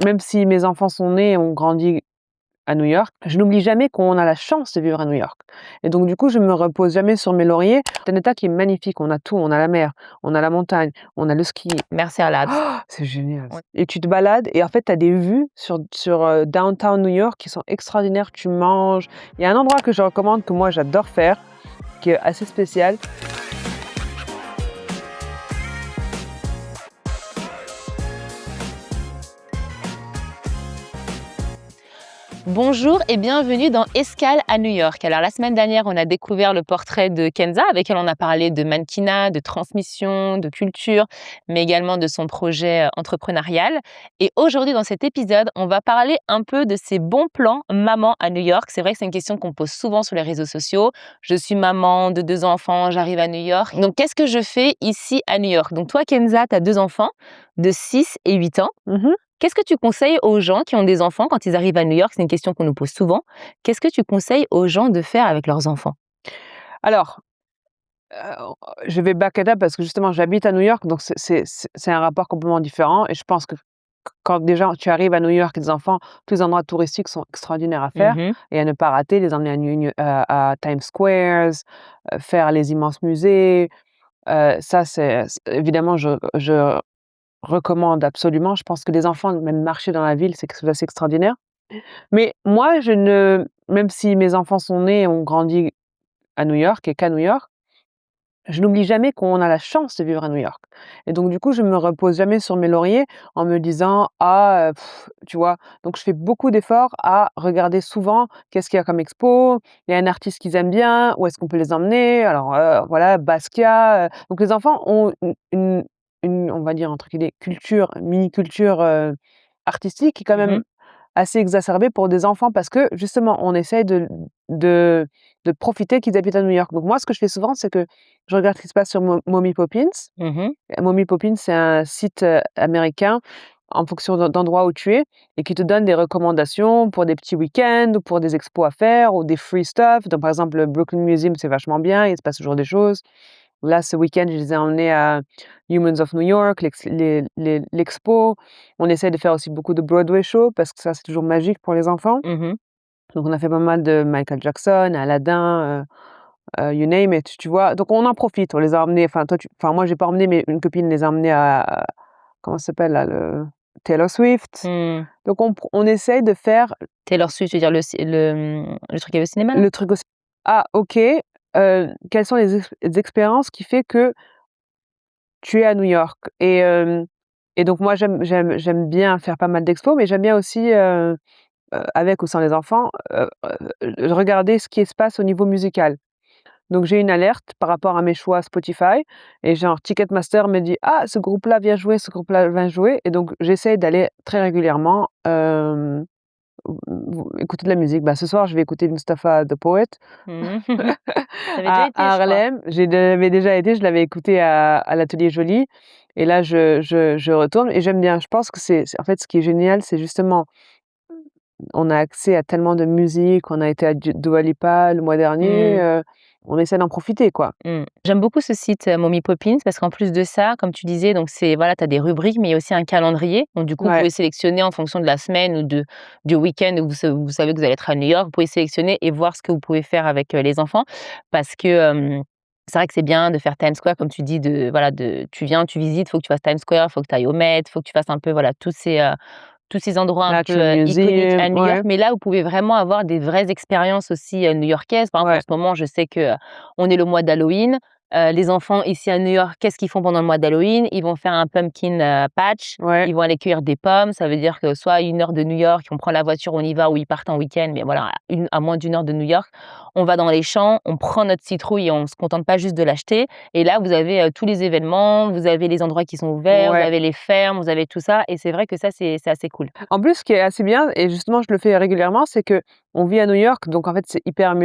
même si mes enfants sont nés et ont grandi à New York, je n'oublie jamais qu'on a la chance de vivre à New York. Et donc, du coup, je me repose jamais sur mes lauriers. C'est un État qui est magnifique. On a tout. On a la mer, on a la montagne, on a le ski. Merci Labs. C'est génial. Ouais. Et tu te balades et en fait, tu as des vues sur downtown New York qui sont extraordinaires. Tu manges. Il y a un endroit que je recommande, que moi j'adore faire, qui est assez spécial. Bonjour et bienvenue dans Escale à New York. Alors la semaine dernière, on a découvert le portrait de Kenza, avec elle on a parlé de mannequinat, de transmission, de culture, mais également de son projet entrepreneurial. Et aujourd'hui dans cet épisode, on va parler un peu de ses bons plans maman à New York. C'est vrai que c'est une question qu'on pose souvent sur les réseaux sociaux. Je suis maman de 2 enfants, j'arrive à New York. Donc qu'est-ce que je fais ici à New York? Donc toi Kenza, tu as 2 enfants de 6 et 8 ans. Qu'est-ce que tu conseilles aux gens qui ont des enfants quand ils arrivent à New York? C'est une question qu'on nous pose souvent. Qu'est-ce que tu conseilles aux gens de faire avec leurs enfants? Alors, je vais back it up parce que justement, j'habite à New York, donc c'est un rapport complètement différent. Et je pense que quand déjà tu arrives à New York et des enfants, tous les endroits touristiques sont extraordinaires à faire et à ne pas rater, les emmener à Times Square, faire les immenses musées. Ça, évidemment, je recommande absolument. Je pense que les enfants, même marcher dans la ville, c'est assez extraordinaire. Mais moi, même si mes enfants sont nés et ont grandi à New York et qu'à New York, je n'oublie jamais qu'on a la chance de vivre à New York. Et donc, du coup, je me repose jamais sur mes lauriers en me disant: «Ah, tu vois?» Donc je fais beaucoup d'efforts à regarder souvent qu'est-ce qu'il y a comme expo, il y a un artiste qu'ils aiment bien, où est-ce qu'on peut les emmener? Alors, voilà, Basquiat, donc les enfants ont on va dire entre guillemets culture, mini culture, artistique qui est quand Mmh même mh. assez exacerbée pour des enfants parce que justement on essaye de de profiter qu'ils habitent à New York. Donc moi, ce que je fais souvent, c'est que je regarde ce qui se passe sur Mommy Poppins. Mmh. Mommy Poppins, c'est un site, américain en fonction d'endroits où tu es et qui te donne des recommandations pour des petits week-ends ou pour des expos à faire ou des free stuff. Donc par exemple, le Brooklyn Museum, c'est vachement bien, il se passe toujours des choses. Là, ce week-end, je les ai emmenés à Humans of New York, l'expo. On essaie de faire aussi beaucoup de Broadway show parce que ça, c'est toujours magique pour les enfants. Mmh. Donc on a fait pas mal de Michael Jackson, Aladdin, you name it, tu vois? Donc on en profite, on les a emmenés, moi j'ai pas emmené, mais une copine les a emmenés comment ça s'appelle là? Le Taylor Swift. Mmh. Donc on essaye de faire Taylor Swift, tu veux dire le truc qui est au cinéma là? le truc aussi. Ah OK, quelles sont les expériences qui fait que tu es à New York? Et donc moi j'aime bien faire pas mal d'expos, mais j'aime bien aussi, avec ou sans les enfants, regarder ce qui se passe au niveau musical. Donc j'ai une alerte par rapport à mes choix Spotify et genre Ticketmaster me dit: «Ah, ce groupe-là vient jouer, ce groupe-là vient jouer», et donc j'essaie d'aller très régulièrement, écouter de la musique. Bah, ce soir, je vais écouter Mustapha The Poet Mmh. Tu avais déjà été, à je crois. Harlem. J'avais déjà été, je l'avais écouté à l'Atelier Joly et là je retourne et j'aime bien. Je pense que c'est en fait, ce qui est génial, c'est justement, on a accès à tellement de musique, on a été à Dua Lipa le mois dernier, Mmh. on essaie d'en profiter, quoi. Mmh. J'aime beaucoup ce site, Mommy Poppins, parce qu'en plus de ça, comme tu disais, donc c'est voilà, tu as des rubriques, mais il y a aussi un calendrier. Donc du coup, vous Ouais. pouvez sélectionner en fonction de la semaine ou du week-end où vous savez que vous allez être à New York. Vous pouvez sélectionner et voir ce que vous pouvez faire avec, les enfants. Parce que, c'est vrai que c'est bien de faire Times Square, comme tu dis, de voilà, tu viens, tu visites, il faut que tu fasses Times Square, il faut que tu ailles au Met, il faut que tu fasses un peu, voilà, tous ces endroits un peu, Natural iconiques Museum, à New York. ouais, Mais là, vous pouvez vraiment avoir des vraies expériences aussi, new-yorkaises. Par exemple, en ouais. ce moment, je sais que, on est le mois d'Halloween. Les enfants ici à New York, qu'est-ce qu'ils font pendant le mois d'Halloween? Ils vont faire un pumpkin, patch. Ouais. Ils vont aller cueillir des pommes. Ça veut dire que soit à 1 heure de New York, on prend la voiture, on y va, ou ils partent en week-end, mais voilà, à moins d'1 heure de New York. On va dans les champs, on prend notre citrouille et on se contente pas juste de l'acheter. Et là, vous avez, tous les événements, vous avez les endroits qui sont ouverts, vous Ouais. avez les fermes, vous avez tout ça, et c'est vrai que ça, c'est assez cool. En plus, ce qui est assez bien, et justement je le fais régulièrement, c'est que on vit à New York, donc en fait c'est hyper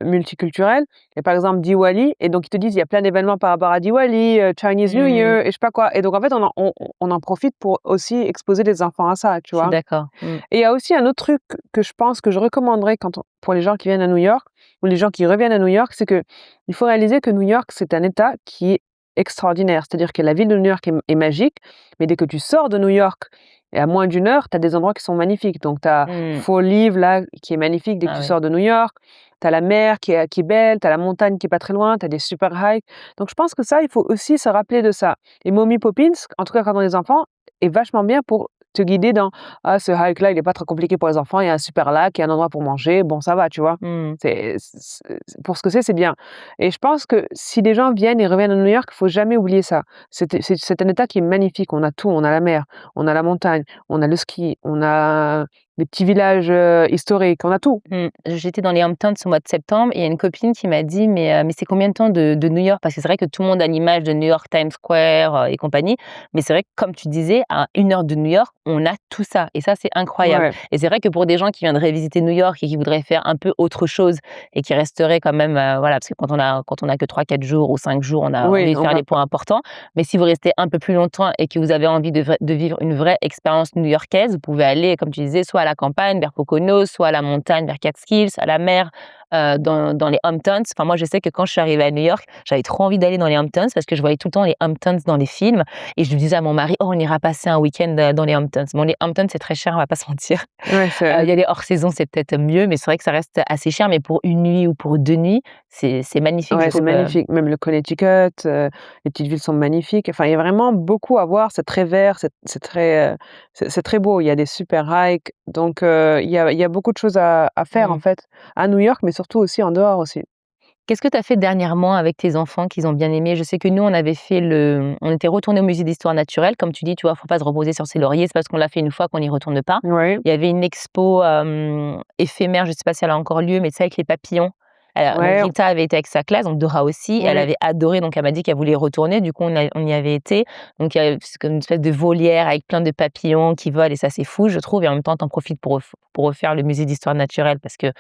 multiculturel. Et par exemple Diwali, et donc ils te disent il y a plein d'événements par rapport à Diwali, Chinese New Mmh. Year et je sais pas quoi, et donc en fait on en profite pour aussi exposer les enfants à ça, tu Je suis vois? d'accord. Mmh. Et il y a aussi un autre truc que je pense que je recommanderais pour les gens qui viennent à New York ou les gens qui reviennent à New York, c'est que il faut réaliser que New York, c'est un État qui est extraordinaires. C'est-à-dire que la ville de New York est magique, mais dès que tu sors de New York et à moins d'1 heure, tu as des endroits qui sont magnifiques. Donc tu as Mmh. Fall Leaf là, qui est magnifique dès que Ah tu oui. sors de New York. Tu as la mer qui est belle, tu as la montagne qui est pas très loin, tu as des super hikes. Donc je pense que ça, il faut aussi se rappeler de ça. Et Mommy Poppins, en tout cas quand on est des enfants, est vachement bien pour te guider dans: «Ah ce hike-là, il est pas très compliqué pour les enfants, il y a un super lac, il y a un endroit pour manger, bon ça va», tu vois? Mmh. C'est pour ce que c'est bien. Et je pense que si les gens viennent et reviennent à New York, il faut jamais oublier ça. C'est un État qui est magnifique, on a tout, on a la mer, on a la montagne, on a le ski, on a des petits villages, historiques, on a tout. Mmh. J'étais dans les Hamptons ce mois de septembre et il y a une copine qui m'a dit: mais c'est combien de temps de New York?» Parce que c'est vrai que tout le monde a l'image de New York, Times Square, et compagnie. Mais c'est vrai que comme tu disais, à 1 heure de New York, on a tout ça et ça, c'est incroyable. Ouais, Et c'est vrai que pour des gens qui viendraient visiter New York et qui voudraient faire un peu autre chose et qui resteraient quand même, voilà, parce que quand on a que 3, 4 jours ou 5 jours, on a oui, envie de on faire va les points importants. Mais si vous restez un peu plus longtemps et que vous avez envie de vivre une vraie expérience new-yorkaise, vous pouvez aller, comme tu disais, soit à la campagne, vers Poconos, soit à la montagne, vers Catskills, à la mer, dans les Hamptons. Enfin, moi, je sais que quand je suis arrivée à New York, j'avais trop envie d'aller dans les Hamptons parce que je voyais tout le temps les Hamptons dans les films et je lui disais à mon mari: «Oh, on ira passer un week-end, dans les Hamptons». Bon, les Hamptons, c'est très cher, on va pas se mentir. ouais, c'est Il y a les hors saison, c'est peut-être mieux, mais c'est vrai que ça reste assez cher, mais pour 1 nuit ou pour 2 nuits, c'est magnifique, je ouais, c'est trouve. magnifique. Même le Connecticut, les petites villes sont magnifiques. Enfin, il y a vraiment beaucoup à voir. C'est très vert, c'est très beau. Il y a des super hikes. Donc, il y a beaucoup de choses à faire, en Mmh. fait, à New York, mais surtout aussi en dehors aussi. Qu'est-ce que tu as fait dernièrement avec tes enfants qu'ils ont bien aimé? Je sais que nous, on était retournés au musée d'histoire naturelle. Comme tu dis, tu vois, faut pas se reposer sur ses lauriers. C'est parce qu'on l'a fait une fois qu'on n'y retourne pas. Oui, Il y avait une expo, éphémère, je sais pas si elle a encore lieu, mais tu sais, avec les papillons. Donc ouais, Rita avait été avec sa classe, donc Dora aussi. Elle oui. avait adoré, donc elle m'a dit qu'elle voulait y retourner. Du coup, on y avait été. Donc il y a c'est comme une espèce de volière avec plein de papillons qui volent et ça, c'est fou, je trouve. Et en même temps, tu en profites pour refaire le musée d'histoire naturelle parce que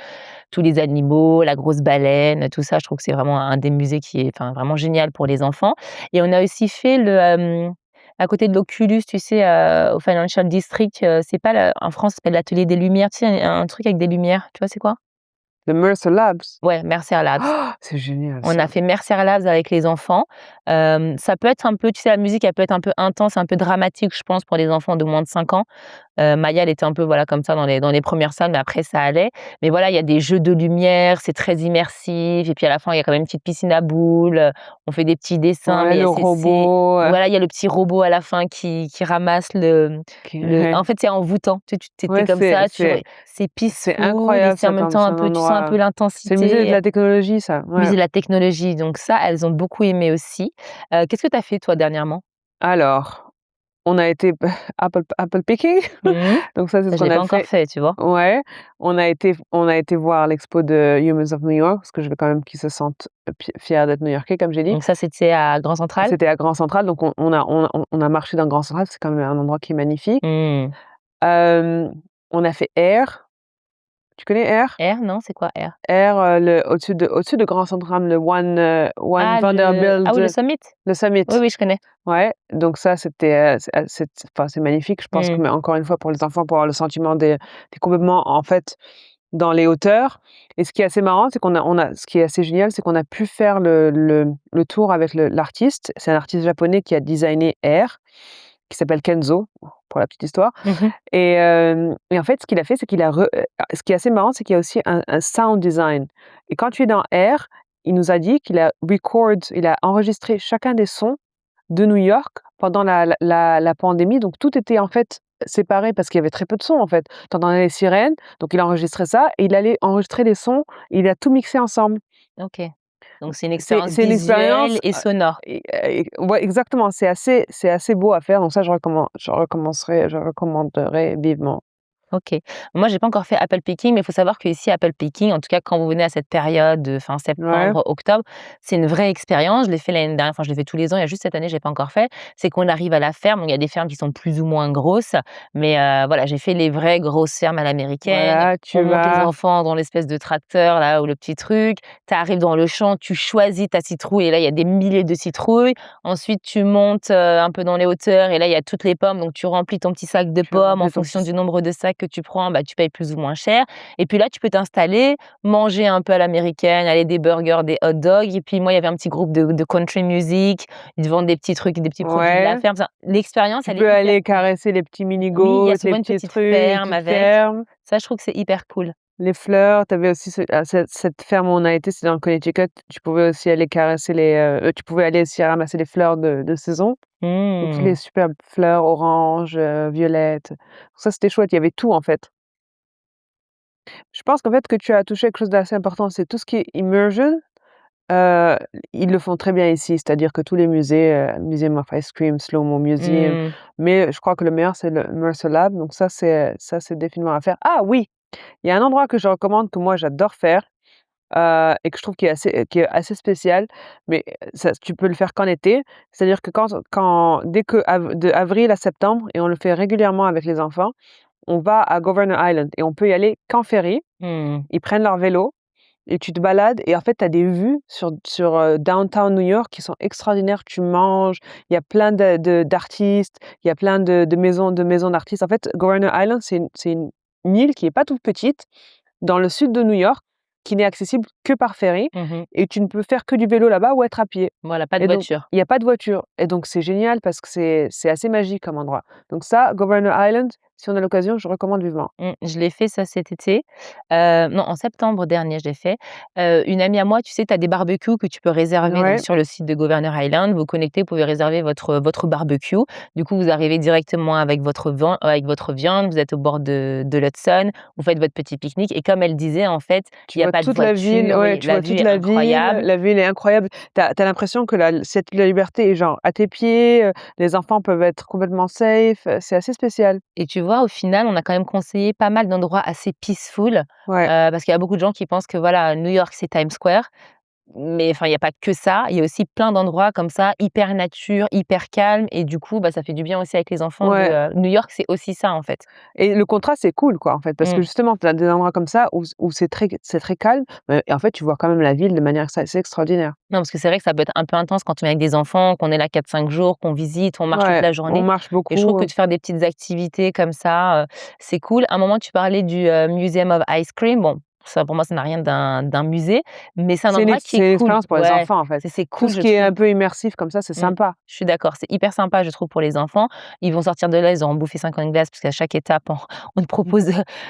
tous les animaux, la grosse baleine, tout ça, je trouve que c'est vraiment un des musées qui est, enfin, vraiment génial pour les enfants. Et on a aussi fait à côté de l'Oculus, tu sais, au Financial District, c'est pas en France, ça s'appelle l'Atelier des Lumières, tu sais, un truc avec des lumières, tu vois, c'est quoi? The Mercer Labs. Ouais, Mercer Labs. Oh, c'est génial On a ça. fait Mercer Labs avec les enfants. Ça peut être un peu, tu sais, la musique, elle peut être un peu intense, un peu dramatique, je pense, pour les enfants de moins de 5 ans. Maya, elle était un peu, voilà, comme ça dans les premières salles, mais après ça allait. Mais voilà, il y a des jeux de lumière, c'est très immersif et puis à la fin, il y a quand même une petite piscine à boules, on fait des petits dessins, Ouais, mais le c'est robot, voilà, il y a le petit robot à la fin qui ramasse le ouais, en fait, c'est envoûtant. Tu étais ouais, comme c'est ça, c'est c'est c'est peaceful et incroyable c'est en même temps c'est un un peu, tu sens un endroit peu c'est le musée de l'intensité. la technologie ça, ouais. Musée de la technologie, donc ça, elles ont beaucoup aimé aussi. Qu'est-ce que tu as fait toi dernièrement? Alors, on a été apple picking, Mmh. donc ça, c'est ce Ça, je qu'on l'ai a pas encore fait. fait, tu vois? Ouais, on a été voir l'expo de Humans of New York, parce que je veux quand même qu'ils se sentent, fiers d'être new-yorkais, comme j'ai dit. Donc ça, c'était à Grand Central? C'était à Grand Central, donc on a marché dans Grand Central, c'est quand même un endroit qui est magnifique. Mmh. Hem, on a fait Air. Tu connais Air? R, non, c'est quoi R? Air, le au-dessus de Grand Central, le One Ah Vanderbilt, oui, le Summit? le Summit. Oui, oui, je connais. Ouais, donc ça, c'était, enfin, c'est magnifique. Je pense que, Mmh. mais encore une fois, pour les enfants, pour avoir le sentiment des complètement, en fait, dans les hauteurs. Et ce qui est assez marrant, c'est ce qui est assez génial, c'est qu'on a pu faire le tour avec l'artiste. C'est un artiste japonais qui a designé Air, qui s'appelle Kenzo, pour la petite histoire. Mmh mh. Et en fait, ce qu'il a fait, c'est qu'il a ce qui est assez marrant, c'est qu'il y a aussi un sound design. Et quand tu es dans Air, il nous a dit il a enregistré chacun des sons de New York pendant la pandémie. Donc tout était en fait séparé parce qu'il y avait très peu de sons en fait. Tu entendais les sirènes, donc il enregistrait ça et il allait enregistrer les sons, il a tout mixé ensemble. OK. Donc c'est une C'est expérience c'est une expérience, visuelle et sonore. ouais, exactement, c'est assez beau à faire, donc ça je recommanderais vivement. OK. Moi, j'ai pas encore fait apple picking, mais il faut savoir qu'ici, apple picking, en tout cas quand vous venez à cette période, fin Ouais, septembre, octobre, c'est une vraie expérience. Je l'ai fait l'année dernière, enfin je le fais tous les ans, il y a juste cette année, j'ai pas encore fait. C'est qu'on arrive à la ferme, donc il y a des fermes qui sont plus ou moins grosses, mais voilà, j'ai fait les vraies grosses fermes à l'américaine. voilà, On tu monte les vas enfants dans l'espèce de tracteur là ou le petit truc, tu arrives dans le champ, tu choisis ta citrouille et là, il y a des milliers de citrouilles. Ensuite, tu montes, un peu dans les hauteurs et là, il y a toutes les pommes, donc tu remplis ton petit sac de tu pommes en remplis ton petit fonction du nombre de sacs que tu prends, bah, tu payes plus ou moins cher et puis là, tu peux t'installer, manger un peu à l'américaine, aller des burgers, des hot dogs et puis moi, il y avait un petit groupe de country music, ils te vendent des petits trucs, des petits produits de la Ouais. ferme, enfin, l'expérience, Tu elle est peux hyper aller cool. caresser les petits mini Oui, il y a goats, les souvent une petits petite trucs, les ferme petites avec. fermes, Ça, je trouve que c'est hyper cool. les fleurs. Tu avais aussi cette ferme où on a été, c'est dans le Connecticut. Tu pouvais aussi aller caresser tu pouvais aller aussi ramasser les fleurs de saison. Donc toutes les Mmh. superbes fleurs oranges, violettes. Ça, c'était chouette, il y avait tout, en fait. Je pense qu'en fait, que tu as touché quelque chose d'assez important, c'est tout ce qui est immersion. Heu, Ils le font très bien ici, c'est-à-dire que tous les musées, Museum of Ice Cream, Slow Mo Museum, Mmh. mais je crois que le meilleur, c'est le Mercer Lab, donc ça, c'est définitivement à faire. Ah oui! Il y a un endroit que je recommande, que moi j'adore faire, et que je trouve qui est assez spécial, mais ça tu peux le faire qu'en été. C'est-à-dire que dès que de avril à septembre, et on le fait régulièrement avec les enfants, on va à Governor Island et on peut y aller qu'en ferry. Mmh. Ils prennent leur vélo et tu te balades et en fait, tu as des vues sur downtown New York qui sont extraordinaires. Tu manges, il y a plein d'artistes, il y a plein de maisons d'artistes. En fait, Governor Island, c'est une île qui est pas toute petite, dans le sud de New York, qui n'est accessible que par ferry, Mmh. et tu ne peux faire que du vélo là-bas ou être à pied, Voilà, pas de et donc voiture. il y a pas de voiture, et donc c'est génial parce que c'est assez magique comme endroit. Donc ça, Governor Island, si on a l'occasion, je recommande vivement. Je l'ai fait ça cet été. Non, en septembre dernier, je l'ai fait. Une amie à moi, tu sais, tu as des barbecues que tu peux réserver donc Ouais, sur le site de Governor Island. Vous connectez, vous pouvez réserver votre barbecue. Du coup, vous arrivez directement avec votre viande, vous êtes au bord de l'Hudson, vous faites votre petit pique-nique et comme elle disait, en fait, tu il y a vois pas de toute la ville, voiture, ouais, oui, tu la vois vue toute est incroyable. la ville est incroyable. Tu as l'impression que la liberté est genre à tes pieds, les enfants peuvent être complètement safe, c'est assez spécial. Et tu vois, au final, on a quand même conseillé pas mal d'endroits assez peaceful, Ouais, parce qu'il y a beaucoup de gens qui pensent que voilà, New York, c'est Times Square. Mais enfin, il y a pas que ça, il y a aussi plein d'endroits comme ça, hyper nature, hyper calme et du coup, bah, ça fait du bien aussi avec les enfants ouais. New York, c'est aussi ça, en fait. Et le contraste, c'est cool, quoi, en fait, parce que Mmh. justement, tu as des endroits comme ça où c'est très calme, et en fait, tu vois quand même la ville de manière assez extraordinaire. Non, parce que c'est vrai que ça peut être un peu intense quand on est avec des enfants, qu'on est là 4-5 jours, qu'on visite, on marche toute Ouais, la on journée marche et je trouve beaucoup, que de faire des petites activités comme ça, c'est cool. À un moment, tu parlais du Museum of Ice Cream. Bon, ça pour moi, ça n'a rien d'un musée, mais c'est un endroit qui est c'est une cool. expérience pour les Ouais, enfants, en fait. c'est Tout cool, ce je qui est trouve. un peu immersif comme ça, c'est Mmh. sympa. Je suis d'accord, c'est hyper sympa, je trouve, pour les enfants. Ils vont sortir de là, ils auront bouffé 50 glaces parce qu'à chaque étape, on te propose,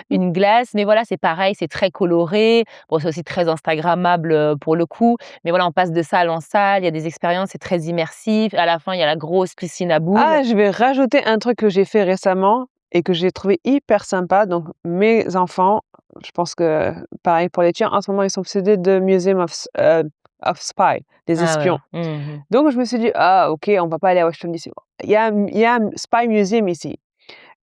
une glace. Mais voilà, c'est pareil, c'est très coloré. Bon, c'est aussi très instagrammable, pour le coup. Mais voilà, on passe de salle en salle, il y a des expériences, c'est très immersif. À la fin, il y a la grosse piscine à boules. Ah, je vais rajouter un truc que j'ai fait récemment et que j'ai trouvé hyper sympa. Donc mes enfants, je pense que pareil pour les tiens, en ce moment, ils sont obsédés de Museum of Spy, des Ah ouais. espions. Mmh. Donc je me suis dit: «Ah OK, on va pas aller à Washington DC». Il y a un Spy Museum ici,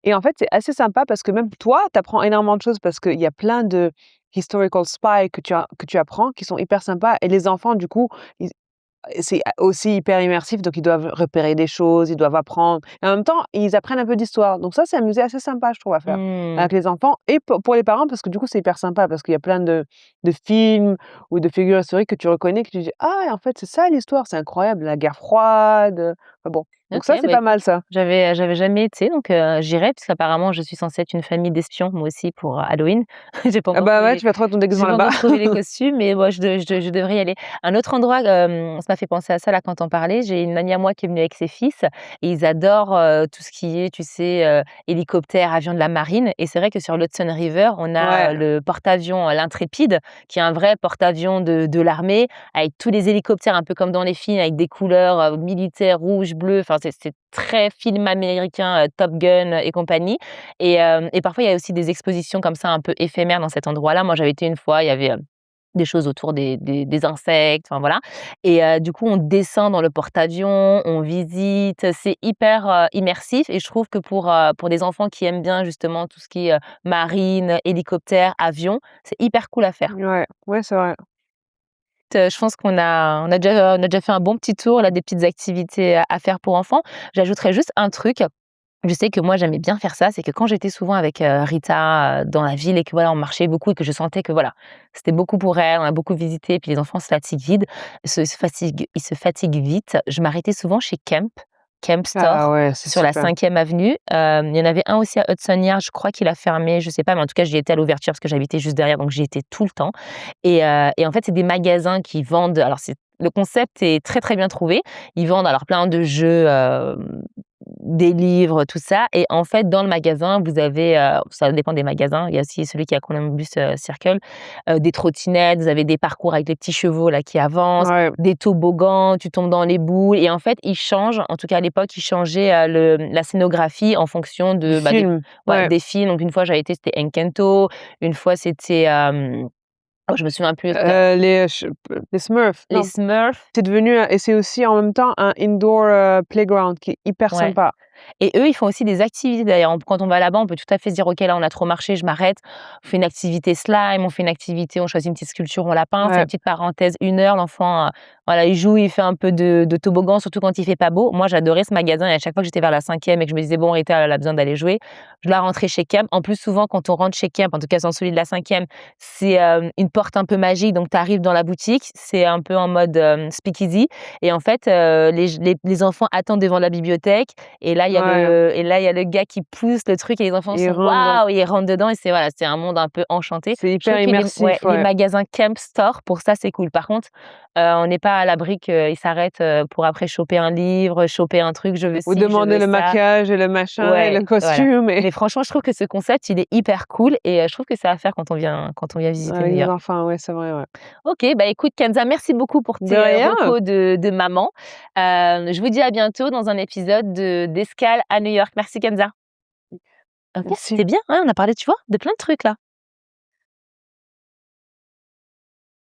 et en fait, c'est assez sympa parce que même toi, tu apprends énormément de choses parce qu'il y a plein de historical spy que tu apprends qui sont hyper sympas, et les enfants, du coup, ils c'est aussi hyper immersif, donc ils doivent repérer des choses, ils doivent apprendre, et en même temps, ils apprennent un peu d'histoire. Donc ça, c'est un musée assez sympa, je trouve, à faire Mmh. avec les enfants, et pour les parents, parce que du coup, c'est hyper sympa parce qu'il y a plein de films ou de figures historiques que tu reconnais, que tu dis: «Ah, en fait, c'est ça l'histoire, c'est incroyable, la guerre froide», enfin bon. Donc OK, ça, c'est bah, pas écoute, mal ça. j'avais jamais été donc j'irai puisqu'apparemment je suis censée être une famille d'espions moi aussi pour Halloween. J'ai pas Ah encore bah, trouvé ouais, les tu vas trouver ton j'ai déguisement pas là-bas. encore trouvé les costumes mais moi je devrais y aller. Un autre endroit, ça m'a fait penser à ça là quand on parlait, j'ai une amie à moi qui est venue avec ses fils et ils adorent, tout ce qui est, tu sais, hélicoptère, avion de la marine et c'est vrai que sur l'Hudson River, on a, Ouais. le porte-avions, l'Intrépide qui est un vrai porte-avions de l'armée avec tous les hélicoptères un peu comme dans les films avec des couleurs, militaires, rouge, bleu, enfin c'est très film américain, Top Gun et compagnie et parfois il y a aussi des expositions comme ça un peu éphémères dans cet endroit-là. Moi j'avais été une fois, il y avait, des choses autour des insectes, enfin voilà et du coup on descend dans le porte-avions, on visite, c'est hyper, immersif et je trouve que pour des enfants qui aiment bien justement tout ce qui est, marine, hélicoptère, avion, c'est hyper cool à faire. Ouais, ouais, c'est vrai. Je pense qu'on a déjà fait un bon petit tour là des petites activités à faire pour enfants. J'ajouterais juste un truc, je sais que moi j'aimais bien faire ça, c'est que quand j'étais souvent avec, Rita, dans la ville et que voilà, on marchait beaucoup et que je sentais que voilà, c'était beaucoup pour elle, on a beaucoup visité et puis les enfants se fatiguent vite, ils se fatiguent vite, je m'arrêtais souvent chez Kemp Camp Ah Store ouais, c'est sur la super. 5e avenue. Il y en avait un aussi à Hudson Yards, je crois qu'il a fermé, je sais pas, mais en tout cas, j'y étais à l'ouverture parce que j'habitais juste derrière, donc j'y étais tout le temps et en fait, c'est des magasins qui vendent alors c'est le concept est très, très bien trouvé. Ils vendent alors plein de jeux, des livres, tout ça et en fait, dans le magasin, vous avez, ça dépend des magasins, il y a aussi celui qui est à Columbus, Circle, des trottinettes, vous avez des parcours avec les petits chevaux là qui avancent, Ouais, des toboggans, tu tombes dans les boules et en fait, ils changent, en tout cas à l'époque, ils changeaient, la scénographie en fonction du de, des film, ouais, ouais. des films. Donc une fois j'avais été, c'était Encanto, une fois c'était, oh je me souviens plus, c'était Les Smurfs, les non, Smurfs, c'est devenu un et c'est aussi en même temps un indoor, playground qui est hyper ouais. sympa. Et eux, ils font aussi des activités d'ailleurs. Quand on va là-bas, on peut tout à fait se dire: «OK, là, on a trop marché, je m'arrête». On fait une activité slime, on fait une activité, on choisit une petite sculpture, on la peint. C'est Ouais, une petite parenthèse, 1 heure, l'enfant, voilà, il joue, il fait un peu de toboggan, surtout quand il fait pas beau. Moi, j'adorais ce magasin et à chaque fois que j'étais vers la 5e et que je me disais: «Bon, Rita, elle a besoin d'aller jouer», je la rentrais chez Camp. En plus, souvent, quand on rentre chez Camp, en tout cas dans celui de la 5e, c'est, une porte un peu magique, donc tu arrives dans la boutique, c'est un peu en mode, speakeasy et en fait, les enfants attendent devant la bibliothèque ouais, et là, il y a le gars qui pousse le truc et les enfants ils sont: rentrent dans «Waouh!» et ils rentrent dedans et c'est voilà, c'est un monde un peu enchanté. c'est Je trouve hyper que immersif, les ouais. magasins Camp Store, pour ça, c'est cool. Par contre, on n'est pas à l'abri qu'ils s'arrêtent, pour après choper un livre, choper un truc, je veux Ou ci, je veux demander le ça. maquillage et le machin et Ouais, le voilà. costume et Mais franchement, je trouve que ce concept, il est hyper cool et je trouve que c'est à faire quand on vient visiter avec New des York. enfants, ouais, c'est vrai, ouais. OK, bah, écoute Kenza, merci beaucoup pour De tes, rien! recos de maman. Je vous dis à bientôt dans un épisode d'Escale à New York. Merci Kenza. OK, Merci. c'était bien, hein, on a parlé, tu vois, de plein de trucs là.